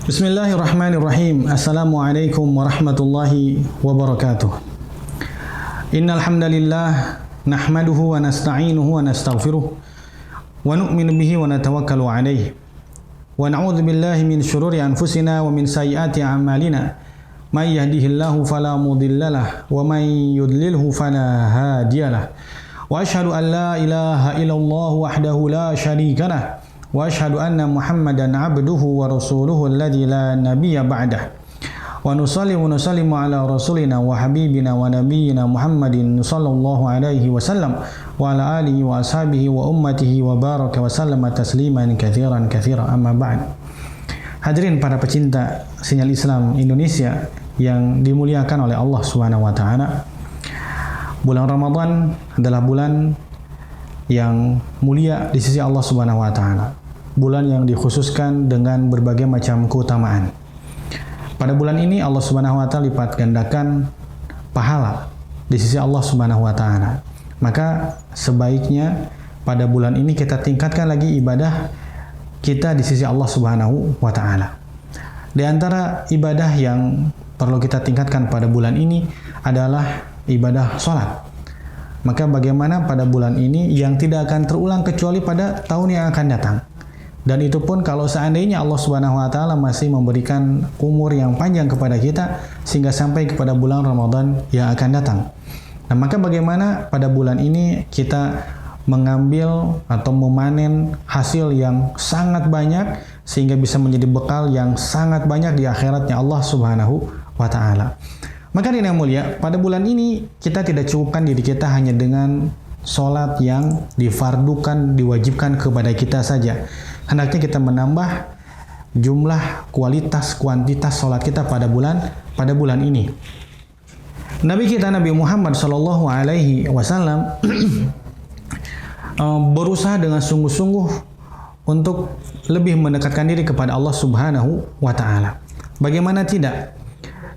Bismillahirrahmanirrahim. Assalamualaikum warahmatullahi wabarakatuh. Innal hamdalillah nahmaduhu wa nasta'inuhu wa nastaghfiruh wa nu'minu bihi wa natawakkalu alayhi wa na'udzu billahi min syururi anfusina wa min sayyiati a'malina. May yahdihillahu fala mudhillalah wa may yudlilhu fala hadiyalah. Wa asyhadu an la ilaha illallah wahdahu la syarikalah. Wa asyhadu anna Muhammadan abduhu wa rasuluhu alladzi la nabiyya ba'dah. Wa nusalli wa nusallimu ala rasulina wa habibina wa nabiyyina Muhammadin sallallahu alaihi wasallam wa ala alihi wa ashabihi wa ummatihi wa baraka wa sallama tasliman katsiran amma ba'd. Hadirin para pecinta sinyal Islam Indonesia yang dimuliakan oleh Allah Subhanahu wa taala. Bulan Ramadan adalah bulan yang mulia di sisi Allah Subhanahu wa taala. Bulan yang dikhususkan dengan berbagai macam keutamaan. Pada bulan ini Allah Subhanahu wa taala lipat gandakan pahala di sisi Allah Subhanahu wa taala. Maka sebaiknya pada bulan ini kita tingkatkan lagi ibadah kita di sisi Allah Subhanahu wa taala. Di antara ibadah yang perlu kita tingkatkan pada bulan ini adalah ibadah salat. Maka bagaimana pada bulan ini yang tidak akan terulang kecuali pada tahun yang akan datang. Dan itu pun kalau seandainya Allah Subhanahu wa taala masih memberikan umur yang panjang kepada kita sehingga sampai kepada bulan Ramadan yang akan datang. Nah, maka bagaimana pada bulan ini kita mengambil atau memanen hasil yang sangat banyak sehingga bisa menjadi bekal yang sangat banyak di akhiratnya Allah Subhanahu wa taala. Maka yang mulia, pada bulan ini kita tidak cukupkan diri kita hanya dengan sholat yang difardukan, diwajibkan kepada kita saja. Hendaknya kita menambah jumlah, kualitas, kuantitas sholat kita pada bulan ini. Nabi kita Nabi Muhammad Sallallahu Alaihi Wasallam berusaha dengan sungguh-sungguh untuk lebih mendekatkan diri kepada Allah Subhanahu wa taala. Bagaimana tidak?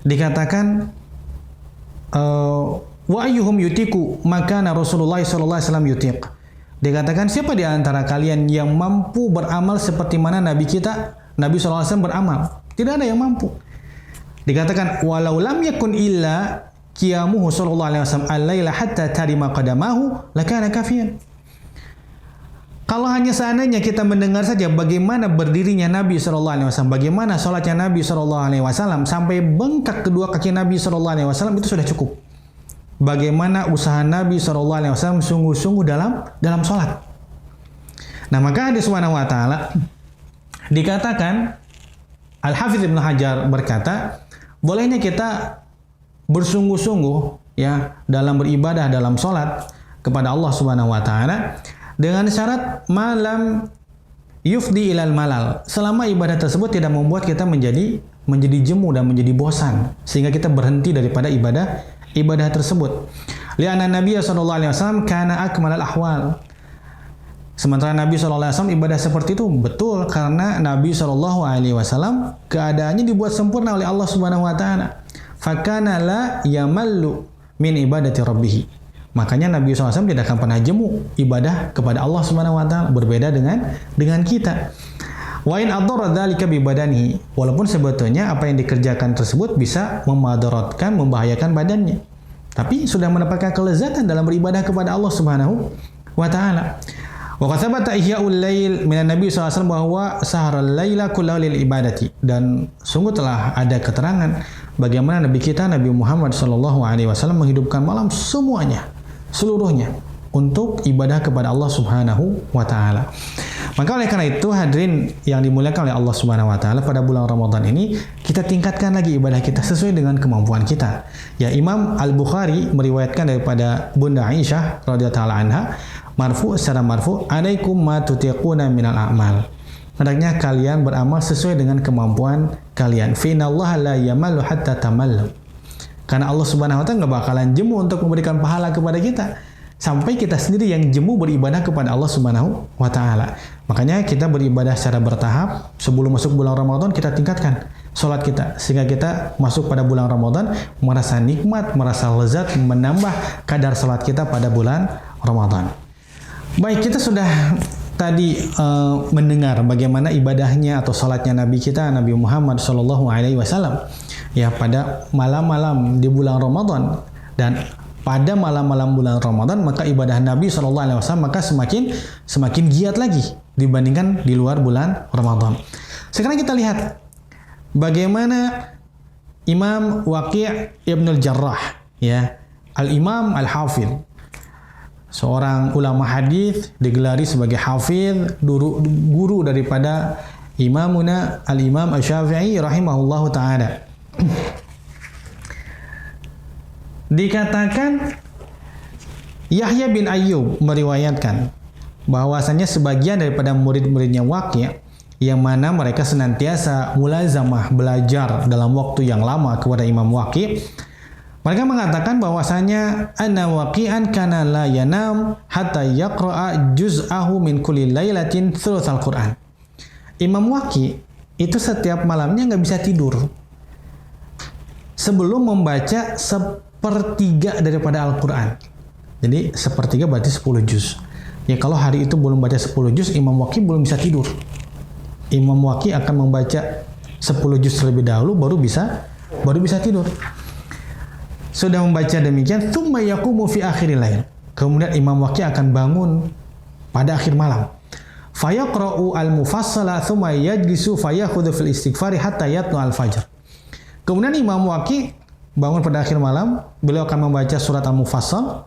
Dikatakan wa ayyuhum yutiku maka Rasulullah sallallahu alaihi wasallam yutiq. Dikatakan siapa di antara kalian yang mampu beramal seperti mana Nabi kita Nabi sallallahu alaihi wasallam beramal? Tidak ada yang mampu. Dikatakan walau lam yakun illa qiyamuhu sallallahu alaihi wasallam al-laila hatta tarima qadamahu lakana kafiyan. Kalau hanya seandainya kita mendengar saja bagaimana berdirinya Nabi sallallahu alaihi wasallam, bagaimana salatnya Nabi sallallahu alaihi wasallam sampai bengkak kedua kaki Nabi sallallahu alaihi wasallam, itu sudah cukup. Bagaimana usaha Nabi sallallahu alaihi wasallam sungguh-sungguh dalam salat. Nah, maka hadis Subhanahu wa taala dikatakan Al-Hafidz Ibnu Hajar berkata, bolehnya kita bersungguh-sungguh ya dalam beribadah dalam salat kepada Allah Subhanahu wa taala dengan syarat malam yufdi ilal malal, selama ibadah tersebut tidak membuat kita menjadi jemu dan menjadi bosan sehingga kita berhenti daripada ibadah tersebut. Li'anna Nabi sallallahu alaihi wasallam kana akmalal ahwal. Sementara Nabi sallallahu alaihi wasallam ibadah seperti itu betul karena Nabi sallallahu alaihi wasallam keadaannya dibuat sempurna oleh Allah Subhanahu wa taala. Fakana la yamallu min ibadati rabbih. Makanya Nabi SAW tidak akan pernah jemu ibadah kepada Allah Subhanahu wa taala, berbeda dengan kita. Wa in adara dzalika bi badanihi, walaupun sebetulnya apa yang dikerjakan tersebut bisa memadaratkan, membahayakan badannya. Tapi sudah mendapatkan kelezatan dalam beribadah kepada Allah Subhanahu wa taala. Wa qad thabata ihya'ul lail minan Nabi SAW bahwa saharal laila kullahu lil ibadati, dan sungguh telah ada keterangan bagaimana Nabi kita Nabi Muhammad sallallahu alaihi wasallam menghidupkan malam seluruhnya untuk ibadah kepada Allah Subhanahu wa taala. Maka oleh karena itu hadirin yang dimuliakan oleh Allah Subhanahu wa taala, pada bulan Ramadan ini kita tingkatkan lagi ibadah kita sesuai dengan kemampuan kita. Ya, Imam Al-Bukhari meriwayatkan daripada Bunda Aisyah radhiyallahu anha secara marfu, "Alaikum ma tutiquna minal a'mal." Hendaknya kalian beramal sesuai dengan kemampuan kalian. Fa innallaha la yamallu hatta tamallu. Karena Allah Subhanahu wa taala enggak bakalan jemu untuk memberikan pahala kepada kita sampai kita sendiri yang jemu beribadah kepada Allah Subhanahu wa taala. Makanya kita beribadah secara bertahap. Sebelum masuk bulan Ramadan kita tingkatkan salat kita sehingga kita masuk pada bulan Ramadan merasa nikmat, merasa lezat, menambah kadar salat kita pada bulan Ramadan. Baik, kita sudah tadi mendengar bagaimana ibadahnya atau salatnya Nabi kita Nabi Muhammad Shallallahu Alaihi Wasallam ya pada malam-malam di bulan Ramadan, dan pada malam-malam bulan Ramadan maka ibadah Nabi Shallallahu Alaihi Wasallam maka semakin giat lagi dibandingkan di luar bulan Ramadan. Sekarang kita lihat bagaimana Imam Waqi' Ibnul Jarrah ya, Al-Imam Al-Hafidh, seorang ulama hadis digelari sebagai hafidh, guru daripada Imamuna Al-Imam Asy-Syafi'i rahimahullahu taala. Dikatakan Yahya bin Ayyub meriwayatkan bahwasanya sebagian daripada murid-muridnya Waqi' yang mana mereka senantiasa mulazamah belajar dalam waktu yang lama kepada Imam Waqi', mereka mengatakan bahwasanya anna Waqi'an kana la yanam hatta yaqra'a juz'ahu min kulli lailatin thulutsal Qur'an. Imam Waqi' itu setiap malamnya nggak bisa tidur sebelum membaca sepertiga daripada Al-Quran. Jadi sepertiga berarti 10 juz. Ya kalau hari itu belum baca 10 juz, Imam Waqi' belum bisa tidur. Imam Waqi' akan membaca 10 juz terlebih dahulu baru bisa tidur. Sudah membaca demikian, tsumma yaqumu fi akhiril lail. Kemudian Imam Waqi' akan bangun pada akhir malam. Fayaqra'u al-mufassala tsumma yajlisu fayakhudhu fil istighfari hatta yatlu al-fajr. Kemudian Imam Waqi' bangun pada akhir malam, beliau akan membaca surat Al-Mufassal.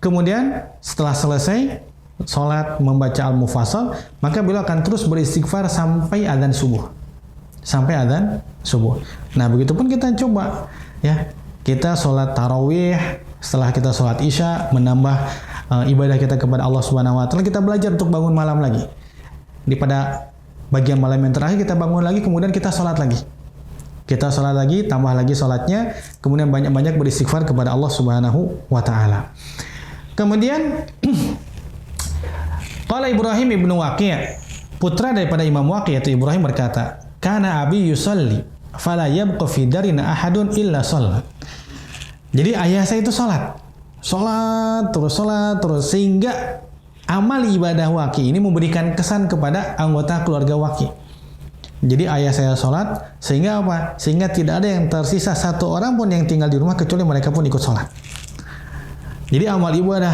Kemudian setelah selesai salat membaca Al-Mufassal, maka beliau akan terus beristighfar sampai adzan subuh. Nah, begitupun kita coba ya. Kita sholat tarawih, setelah kita sholat isya, menambah ibadah kita kepada Allah Subhanahu Wa Taala. Kita belajar untuk bangun malam lagi. Di pada bagian malam yang terakhir kita bangun lagi, kemudian kita sholat lagi. Kita sholat lagi, tambah lagi sholatnya, kemudian banyak-banyak beristighfar kepada Allah Subhanahu Wa Taala. Kemudian, qala Ibrahim ibnu Waqi', putra daripada Imam Waqi' yaitu Ibrahim berkata, kana abi yusalli, fala yabqa fi darina ahadun illa shalla. Jadi ayah saya itu sholat terus sehingga amal ibadah Waqi' ini memberikan kesan kepada anggota keluarga Waqi'. Jadi ayah saya sholat sehingga apa? Sehingga tidak ada yang tersisa satu orang pun yang tinggal di rumah kecuali mereka pun ikut sholat. Jadi amal ibadah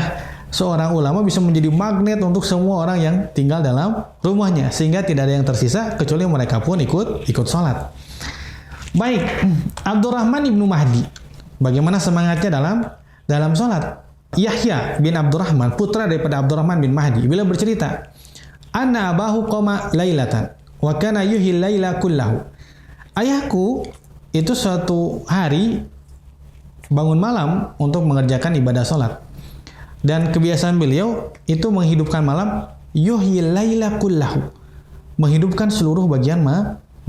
seorang ulama bisa menjadi magnet untuk semua orang yang tinggal dalam rumahnya sehingga tidak ada yang tersisa kecuali mereka pun ikut sholat. Baik, Abdurrahman ibnu Mahdi, bagaimana semangatnya dalam sholat? Yahya bin Abdurrahman, putra daripada Abdurrahman bin Mahdi, beliau bercerita, anna abahu qama lailatan wa kana yuhil laila kullahu. Ayahku itu suatu hari bangun malam untuk mengerjakan ibadah sholat, dan kebiasaan beliau itu menghidupkan malam, yuhil laila kullahu, menghidupkan seluruh bagian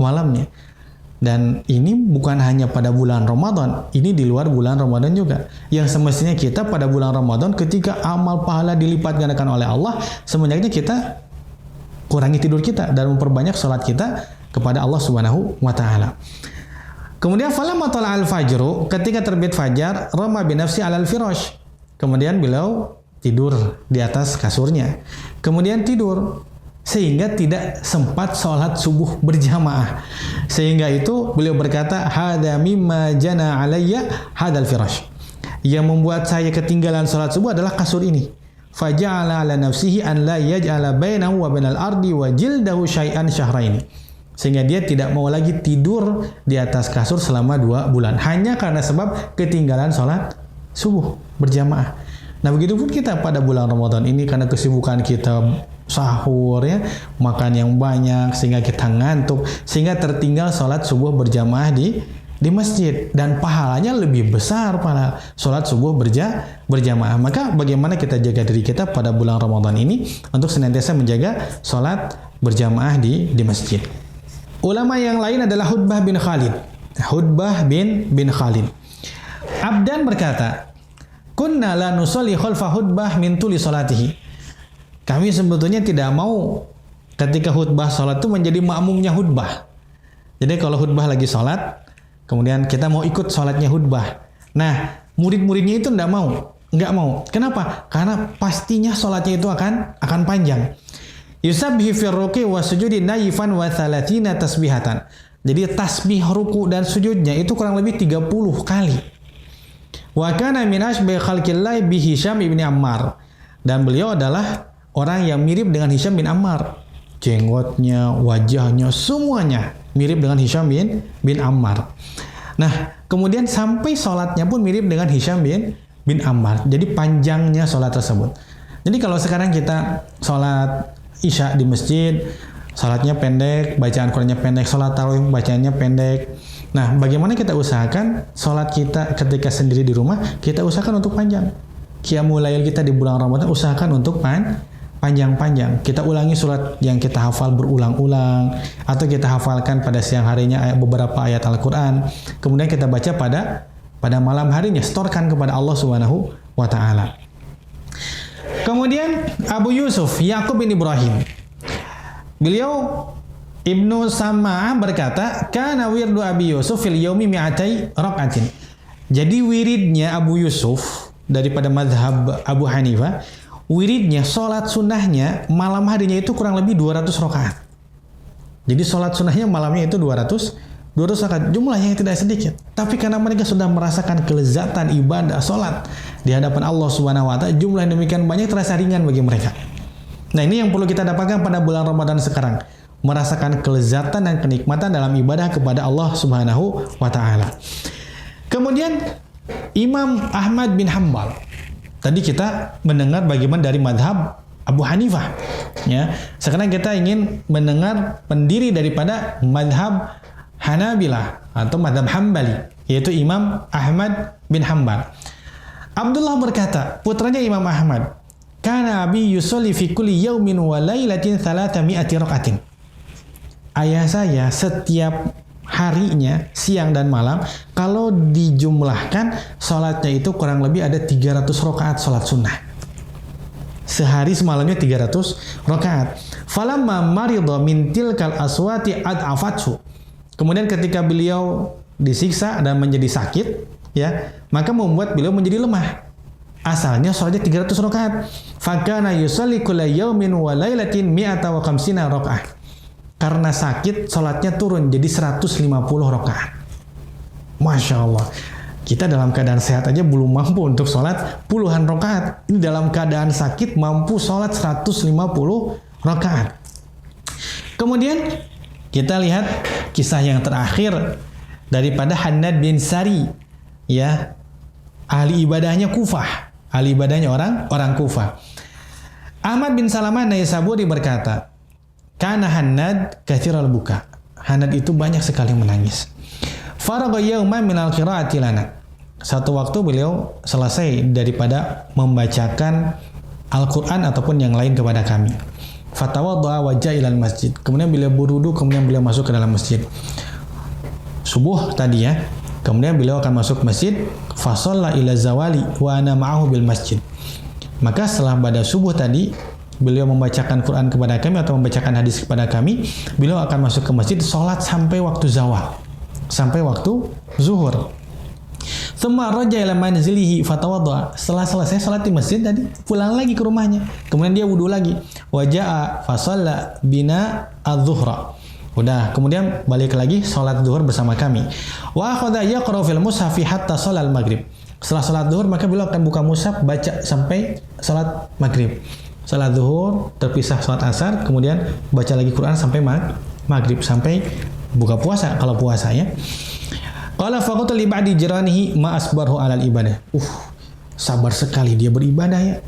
malamnya. Dan ini bukan hanya pada bulan Ramadan, ini di luar bulan Ramadan juga. Yang semestinya kita pada bulan Ramadan ketika amal pahala dilipat gandakan oleh Allah, sebenarnya kita kurangi tidur kita dan memperbanyak sholat kita kepada Allah Subhanahu wa taala. Kemudian falamma tala'al fajru, ketika terbit fajar, rama bi nafsi 'alal firash. Kemudian beliau tidur di atas kasurnya. Kemudian tidur sehingga tidak sempat sholat subuh berjamaah. Sehingga itu beliau berkata, hada mimma jana alayya hadal firash. Yang membuat saya ketinggalan sholat subuh adalah kasur ini. Faja'ala ala nafsihi an la yaj'ala bainahu wa bainal ardi wa jildahu syai'an syahraini. Sehingga dia tidak mau lagi tidur di atas kasur selama 2 bulan. Hanya karena sebab ketinggalan sholat subuh berjamaah. Nah, begitupun kita pada bulan Ramadan ini karena kesibukan kita sahur ya, makan yang banyak sehingga kita ngantuk, sehingga tertinggal sholat subuh berjamaah di masjid, dan pahalanya lebih besar pada sholat subuh berjamaah. Maka bagaimana kita jaga diri kita pada bulan Ramadan ini untuk senantiasa menjaga sholat berjamaah di masjid. Ulama yang lain adalah Hudbah bin Khalid. Abdan berkata, kunna la nusalli khalfa Hudbah min tuli salatihi. Kami sebetulnya tidak mau ketika khutbah sholat itu menjadi makmumnya khutbah. Jadi kalau khutbah lagi sholat, kemudian kita mau ikut sholatnya khutbah. Nah, murid-muridnya itu nggak mau. Kenapa? Karena pastinya sholatnya itu akan panjang. Yusabbihu fi ruku' wa sujudi naifan wa 30 tasbihatan. Jadi tasbih ruku dan sujudnya itu kurang lebih 30 kali. Wa kana min asbahi khalqillah bi Hisham ibn Ammar. Dan beliau adalah orang yang mirip dengan Hisham bin Ammar. Jenggotnya, wajahnya, semuanya mirip dengan Hisham bin Ammar. Nah, kemudian sampai sholatnya pun mirip dengan Hisham bin Ammar. Jadi panjangnya sholat tersebut. Jadi kalau sekarang kita sholat Isya di masjid, sholatnya pendek, bacaan Qur'annya pendek, sholat tarawih bacaannya pendek. Nah, bagaimana kita usahakan sholat kita ketika sendiri di rumah, kita usahakan untuk panjang. Qiyamul lail kita di bulan Ramadan usahakan untuk panjang-panjang. Kita ulangi surat yang kita hafal berulang-ulang, atau kita hafalkan pada siang harinya beberapa ayat Al-Quran, kemudian kita baca pada malam harinya, setorkan kepada Allah Subhanahu wa Ta'ala. Kemudian Abu Yusuf Yaqub bin Ibrahim, beliau Ibnu Sama'ah berkata, kana wirdu Abi Yusuf fil yaumi mi'atai rak'atin. Jadi wiridnya Abu Yusuf daripada mazhab Abu Hanifah, wiridnya, sholat sunnahnya malam harinya itu kurang lebih 200 rakaat. Jadi sholat sunnahnya malamnya itu 200 rakaat, jumlahnya yang tidak sedikit. Tapi karena mereka sudah merasakan kelezatan ibadah sholat di hadapan Allah Subhanahu wa Ta'ala, jumlah yang demikian banyak terasa ringan bagi mereka. Nah, ini yang perlu kita dapatkan pada bulan Ramadan sekarang, merasakan kelezatan dan kenikmatan dalam ibadah kepada Allah Subhanahu wa Ta'ala. Kemudian Imam Ahmad bin Hanbal. Tadi kita mendengar bagaimana dari madhab Abu Hanifah, ya. Sekarang kita ingin mendengar pendiri daripada madhab Hanabilah atau madhab Hambali, yaitu Imam Ahmad bin Hanbal. Abdullah berkata, putranya Imam Ahmad, kana abi yusolli fi kulli yaumin wa lailatin 300 rak'atin. Ayah saya setiap harinya, siang dan malam, kalau dijumlahkan sholatnya itu kurang lebih ada 300 rakaat sholat sunnah. Sehari semalamnya 300 rakaat. Falamma maridha min tilkal aswati ad'afathu. Kemudian ketika beliau disiksa dan menjadi sakit, ya, maka membuat beliau menjadi lemah. Asalnya sholatnya 300 rakaat. Fakana yusalli kulla yaumin wa lailatin 150 rakaat. Karena sakit, sholatnya turun jadi 150 rakaat. Masya Allah. Kita dalam keadaan sehat aja belum mampu untuk sholat puluhan rakaat. Ini dalam keadaan sakit mampu sholat 150 rakaat. Kemudian kita lihat kisah yang terakhir daripada Hannad bin Sari, ya, ahli ibadahnya Kufah, ahli ibadahnya orang Kufah. Ahmad bin Salamah Naisaburi berkata, kana Hannad katsiral buka. Hannad itu banyak sekali menangis. Faragha yawman minal qiraati lana. Satu waktu beliau selesai daripada membacakan Al-Quran ataupun yang lain kepada kami. Fatawadda'a wa ja'a ilal masjid. Kemudian beliau berwudu, kemudian beliau masuk ke dalam masjid. Subuh tadi, ya. Kemudian beliau akan masuk masjid. Fasalla ila zawali wa ana ma'ahu bil masjid. Maka setelah pada subuh tadi, beliau membacakan Quran kepada kami atau membacakan hadis kepada kami, beliau akan masuk ke masjid, sholat sampai waktu zawal, sampai waktu zuhur. Tsumma raja ila manzilihi fatawadda. Setelah selesai sholat di masjid tadi, pulang lagi ke rumahnya. Kemudian dia wudu lagi. Wa jaa fa shalla bina adz-dzuhra. Udah, kemudian balik lagi sholat zuhur bersama kami. Wa akhadha yaqra fil mushafi hatta sholal maghrib. Setelah sholat zuhur maka beliau akan buka mushaf baca sampai sholat maghrib. Sholat zuhur, terpisah sholat asar, kemudian baca lagi Quran sampai maghrib, sampai buka puasa kalau puasa, ya. Qala faqatu li ba'di jiranihi ma asbarhu 'alal ibadah. Sabar sekali dia beribadah, ya.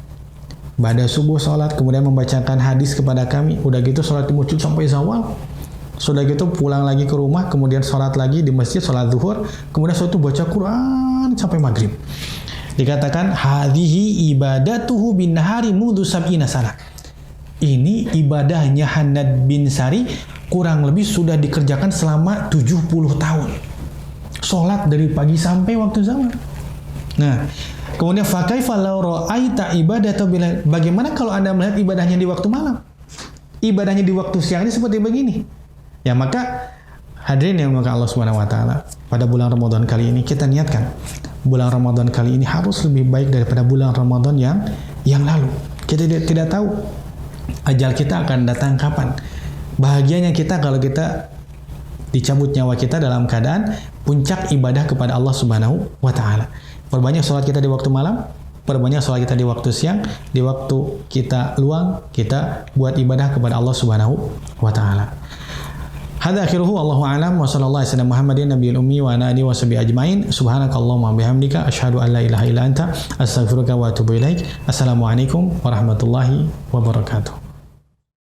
Pada subuh sholat, kemudian membacakan hadis kepada kami. Udah gitu sholat di masjid sampai zawal. Sudah gitu pulang lagi ke rumah, kemudian sholat lagi di masjid, sholat zuhur, kemudian setelah itu baca Quran sampai maghrib. Dikatakan hadhihi ibadatuhu bin nahari mundu sab'ina sana. Ini ibadahnya Hannad bin Sari kurang lebih sudah dikerjakan selama 70 tahun. Sholat dari pagi sampai waktu zawal. Nah, kemudian fakaifa law ra'aita ibadata bil. Bagaimana kalau Anda melihat ibadahnya di waktu malam? Ibadahnya di waktu siang ini seperti begini. Ya, maka hadirin yang dimuliakan Allah Subhanahu wa taala, pada bulan Ramadan kali ini kita niatkan bulan Ramadan kali ini harus lebih baik daripada bulan Ramadan yang lalu. Kita tidak tahu ajal kita akan datang kapan. Bahagianya kita kalau kita dicabut nyawa kita dalam keadaan puncak ibadah kepada Allah Subhanahu wa taala. Perbanyak sholat kita di waktu malam, perbanyak sholat kita di waktu siang, di waktu kita luang kita buat ibadah kepada Allah Subhanahu wa taala. Hadza akhiruhu wallahu a'lam wa sallallahu alaihi wasallam Muhammadin nabiyil ummi wa ala alihi washabihi ajmain. Subhanakallahumma bihamdika asyhadu an la ilaha illa anta astaghfiruka wa atubu ilaik. Assalamualaikum warahmatullahi wabarakatuh.